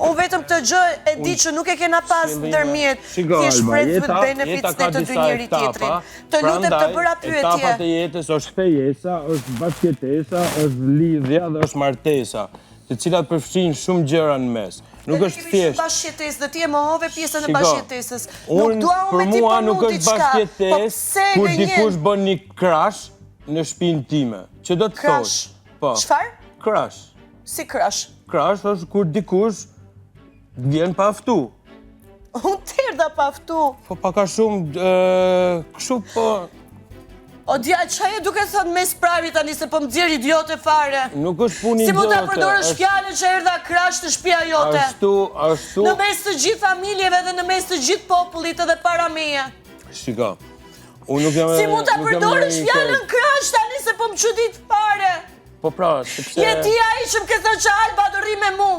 Unë vetëm të gjë e di që nuk e kena pas ndërmjet, thjesht friends with benefits ne të dy njëri tjetrin. Të lutem të bëra pyetje. Etapa të jetës është fejesa, është bashkëtesa, është lidhja dhe është martesa, të cilat përfshin shumë gjëra në mes. Nuk është thjesht. Bashkëtesë, dhe ti e mohove pjesën e bashkëtesës. Nuk dua Për me ti mua përnu nuk është diçka. bashkëtesë kur dikush bën një crush në shtëpinë time. Që do të thosh? Po. Çfarë? Crush. Si crush? Crush është kur dikush vjen pa aftu. Unë tërda pa aftu. Po paka shumë, kështu po... O djallë, çaj e duke thënë mes pravi tani se po më dzirë idiote fare. Nuk është punë idiote. Si mu ta përdorësh fjallën që erdha crush të shtëpia jote. Ashtu... Në mes të gjithë familjeve dhe në mes të gjithë popullit edhe para meje. Shika, unë nuk jam... Si mu ta përdorësh fjallën crush tani se po më çudit fare. Po pra, sepse... Je ti ai që më ke thënë që Alba do rri me mu.